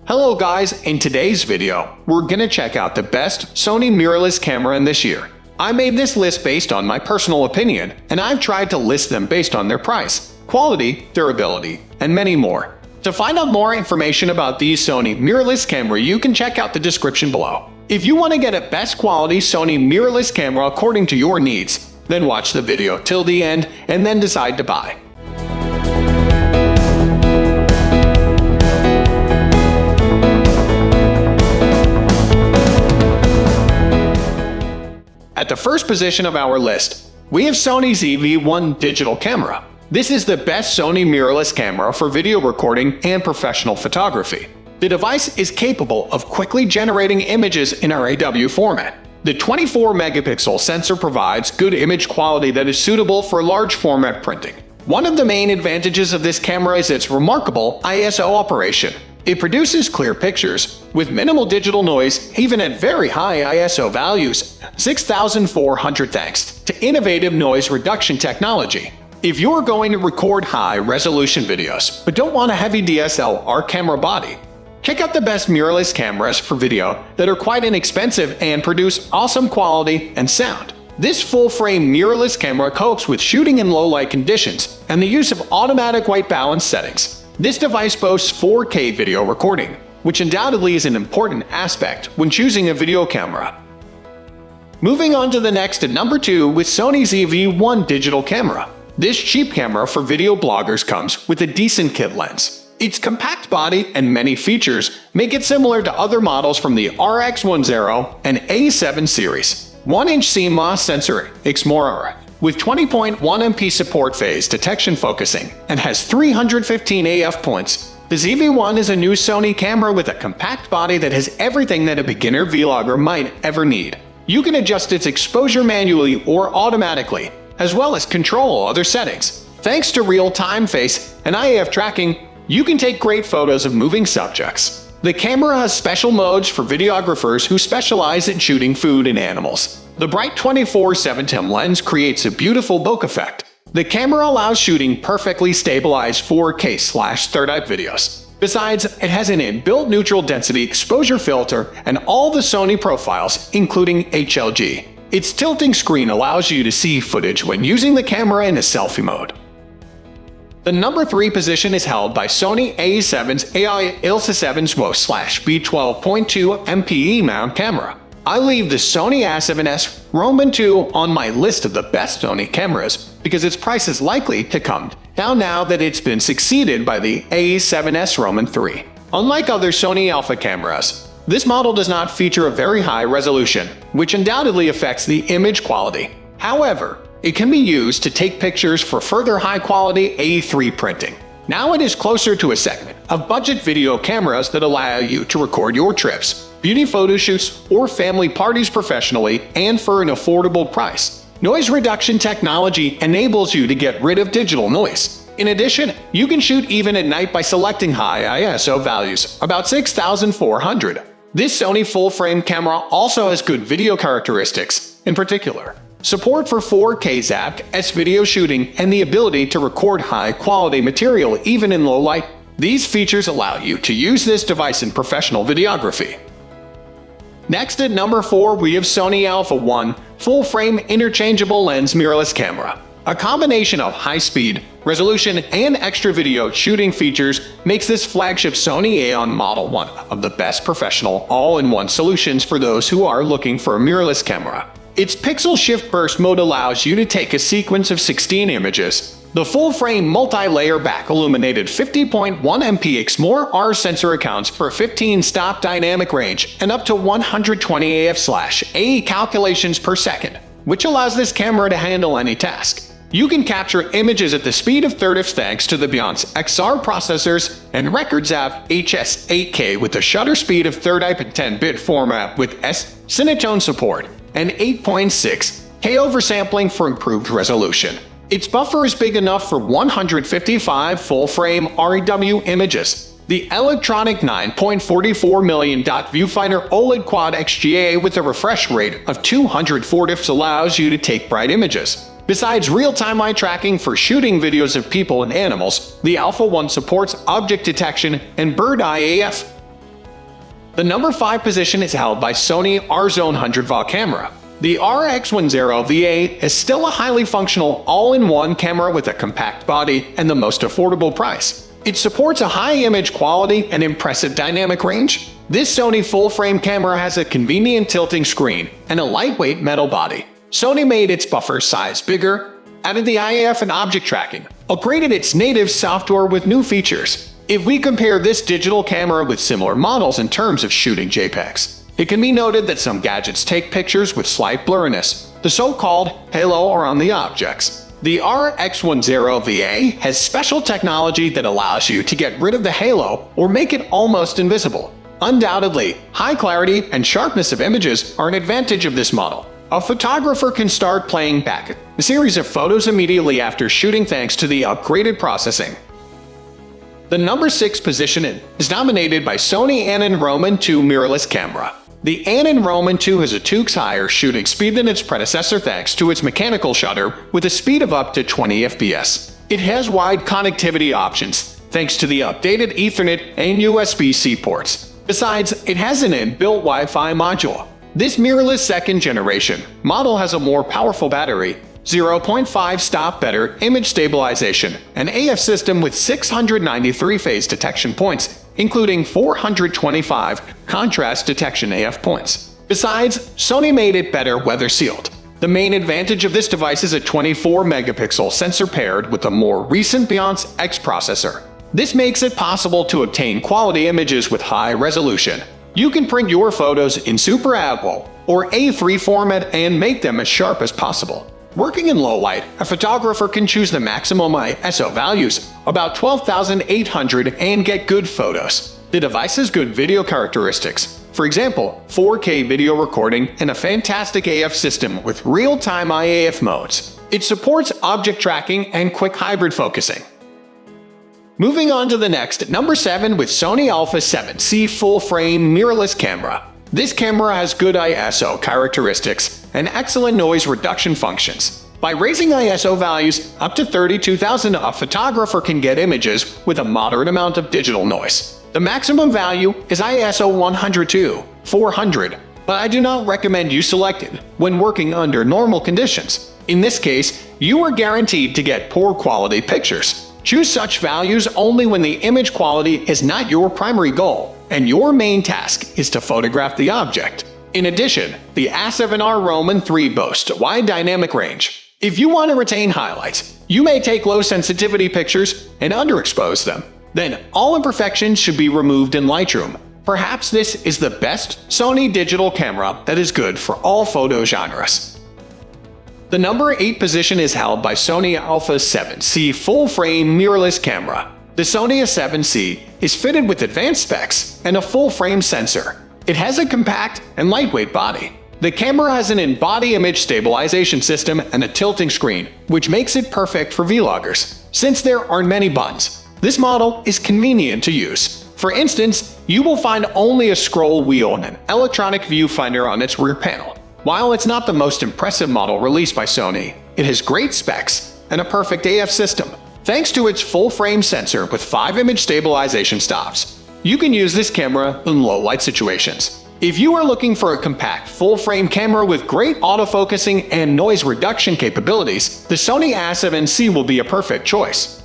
Hello guys, in today's video, we're gonna check out the best Sony mirrorless camera in this year. I made this list based on my personal opinion, and I've tried to list them based on their price, quality, durability, and many more. To find out more information about these Sony mirrorless camera, you can check out the description below. If you want to get a best quality Sony mirrorless camera according to your needs, then watch the video till the end and then decide to buy. At the first position of our list, we have Sony's EV1 digital camera. This is the best Sony mirrorless camera for video recording and professional photography. The device is capable of quickly generating images in RAW format. The 24-megapixel sensor provides good image quality that is suitable for large format printing. One of the main advantages of this camera is its remarkable ISO operation. It produces clear pictures with minimal digital noise even at very high ISO values, 6400 thanks to innovative noise reduction technology. If you're going to record high-resolution videos but don't want a heavy DSLR camera body, check out the best mirrorless cameras for video that are quite inexpensive and produce awesome quality and sound. This full-frame mirrorless camera copes with shooting in low-light conditions and the use of automatic white balance settings. This device boasts 4K video recording, which undoubtedly is an important aspect when choosing a video camera. Moving on to the next at number 2 with Sony's EV1 digital camera. This cheap camera for video bloggers comes with a decent kit lens. Its compact body and many features make it similar to other models from the RX10 and A7 series. 1-inch CMOS sensor XMOR with 20.1 MP support phase detection focusing and has 315 AF points. This EV1 is a new Sony camera with a compact body that has everything that a beginner vlogger might ever need. You can adjust its exposure manually or automatically, as well as control other settings. Thanks to real-time face and IAF tracking, you can take great photos of moving subjects. The camera has special modes for videographers who specialize in shooting food and animals. The bright 24/7 TIM lens creates a beautiful bokeh effect. The camera allows shooting perfectly stabilized 4K/third-eye videos. Besides, it has an inbuilt neutral density exposure filter and all the Sony profiles, including HLG. Its tilting screen allows you to see footage when using the camera in a selfie mode. The number 3 position is held by Sony A7's AI ILSA 7 SWO/B12.2 MPE mount camera. I leave the Sony A7S Roman II on my list of the best Sony cameras because its price is likely to come down now that it's been succeeded by the A7S Roman III. Unlike other Sony Alpha cameras, this model does not feature a very high resolution, which undoubtedly affects the image quality. However, it can be used to take pictures for further high-quality A3 printing. Now it is closer to a segment of budget video cameras that allow you to record your trips, beauty photo shoots, or family parties professionally and for an affordable price. Noise reduction technology enables you to get rid of digital noise. In addition, you can shoot even at night by selecting high ISO values, about 6400. This Sony full-frame camera also has good video characteristics, in particular support for 4K ZAC video shooting and the ability to record high-quality material even in low light. These features allow you to use this device in professional videography. Next at number 4 we have Sony Alpha 1 full-frame interchangeable lens mirrorless camera. A combination of high-speed, resolution, and extra video shooting features makes this flagship Sony AEON model one of the best professional all-in-one solutions for those who are looking for a mirrorless camera. Its pixel shift burst mode allows you to take a sequence of 16 images. The full-frame multi-layer back-illuminated 50.1 MP XMOR sensor accounts for a 15-stop dynamic range and up to 120 AF/AE calculations per second, which allows this camera to handle any task. You can capture images at the speed of 30 thanks to the Beyonce XR processors and Records AV HS 8K with a shutter speed of 10-bit format with Cinetone support and 8.6K oversampling for improved resolution. Its buffer is big enough for 155 full-frame RAW images. The electronic 9.44 million viewfinder OLED Quad XGA with a refresh rate of 240 fps allows you to take bright images. Besides real-time eye tracking for shooting videos of people and animals, the Alpha 1 supports object detection and bird eye AF. The number 5 position is held by Sony RZone 100-watt camera. The RX10VA is still a highly functional all-in-one camera with a compact body and the most affordable price. It supports a high image quality and impressive dynamic range. This Sony full-frame camera has a convenient tilting screen and a lightweight metal body. Sony made its buffer size bigger, added the IF and object tracking, upgraded its native software with new features. If we compare this digital camera with similar models in terms of shooting JPEGs, it can be noted that some gadgets take pictures with slight blurriness, the so-called halo around the objects. The RX10VA has special technology that allows you to get rid of the halo or make it almost invisible. Undoubtedly, high clarity and sharpness of images are an advantage of this model. A photographer can start playing back a series of photos immediately after shooting thanks to the upgraded processing. The number 6 position is dominated by Sony Canon Roman II mirrorless camera. The Canon Roman II has a 2x higher shooting speed than its predecessor thanks to its mechanical shutter with a speed of up to 20 fps. It has wide connectivity options thanks to the updated Ethernet and USB-C ports. Besides, it has an inbuilt Wi-Fi module. This mirrorless second generation model has a more powerful battery, 0.5 stop better image stabilization, an AF system with 693 phase detection points, including 425 contrast detection AF points. Besides, Sony made it better weather sealed. The main advantage of this device is a 24-megapixel sensor paired with a more recent Beyonce X processor. This makes it possible to obtain quality images with high resolution. You can print your photos in Super AVO or A3 format and make them as sharp as possible. Working in low light, a photographer can choose the maximum ISO values, about 12,800, and get good photos. The device has good video characteristics, for example, 4K video recording and a fantastic AF system with real-time IAF modes. It supports object tracking and quick hybrid focusing. Moving on to the next, number 7 with Sony Alpha 7C full-frame mirrorless camera. This camera has good ISO characteristics and excellent noise reduction functions. By raising ISO values up to 32,000, a photographer can get images with a moderate amount of digital noise. The maximum value is ISO 102/400, but I do not recommend you select it when working under normal conditions. In this case, you are guaranteed to get poor quality pictures. Choose such values only when the image quality is not your primary goal, and your main task is to photograph the object. In addition, the A7R Roman III boasts a wide dynamic range. If you want to retain highlights, you may take low-sensitivity pictures and underexpose them. Then, all imperfections should be removed in Lightroom. Perhaps this is the best Sony digital camera that is good for all photo genres. The number 8 position is held by Sony Alpha 7C full-frame mirrorless camera. The Sony A7C is fitted with advanced specs and a full-frame sensor. It has a compact and lightweight body. The camera has an in-body image stabilization system and a tilting screen, which makes it perfect for vloggers. Since there aren't many buttons, this model is convenient to use. For instance, you will find only a scroll wheel and an electronic viewfinder on its rear panel. While it's not the most impressive model released by Sony, it has great specs and a perfect AF system. Thanks to its full-frame sensor with 5 image stabilization stops, you can use this camera in low-light situations. If you are looking for a compact full-frame camera with great autofocusing and noise reduction capabilities, the Sony A7C will be a perfect choice.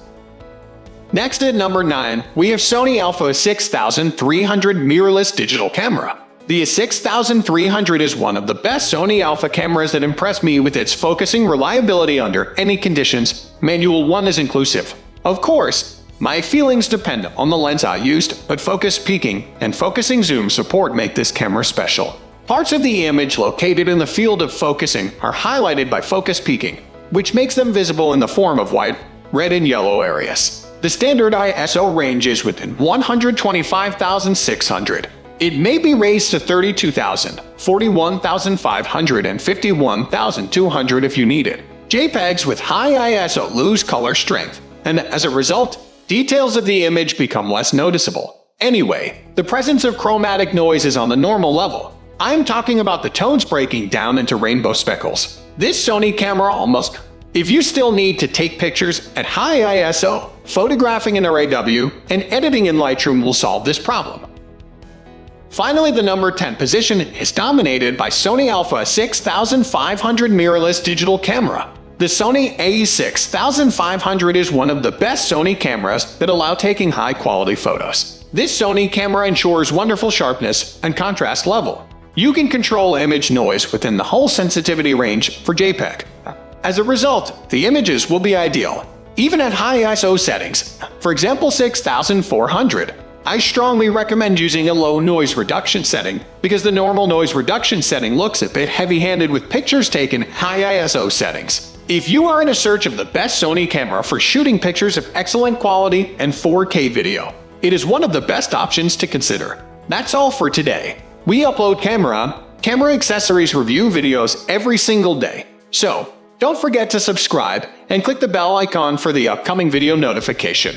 Next at number 9, we have Sony Alpha 6300 mirrorless digital camera. The 6300 is one of the best Sony Alpha cameras that impressed me with its focusing reliability under any conditions. Manual 1 is inclusive. Of course, my feelings depend on the lens I used, but focus peaking and focusing zoom support make this camera special. Parts of the image located in the field of focusing are highlighted by focus peaking, which makes them visible in the form of white, red, and yellow areas. The standard ISO range is within 125,600. It may be raised to 32,000, 41,500, and 51,200 if you need it. JPEGs with high ISO lose color strength, and as a result, details of the image become less noticeable. Anyway, the presence of chromatic noise is on the normal level. I'm talking about the tones breaking down into rainbow speckles. This Sony camera almost... If you still need to take pictures at high ISO, photographing in RAW and editing in Lightroom will solve this problem. Finally, the number 10 position is dominated by Sony Alpha 6500 mirrorless digital camera. The Sony a6500 is one of the best Sony cameras that allow taking high-quality photos. This Sony camera ensures wonderful sharpness and contrast level. You can control image noise within the whole sensitivity range for JPEG. As a result, the images will be ideal, even at high ISO settings, for example 6400. I strongly recommend using a low noise reduction setting, because the normal noise reduction setting looks a bit heavy-handed with pictures taken high ISO settings. If you are in a search of the best Sony camera for shooting pictures of excellent quality and 4K video, it is one of the best options to consider. That's all for today. We upload camera accessories review videos every single day, so don't forget to subscribe and click the bell icon for the upcoming video notification.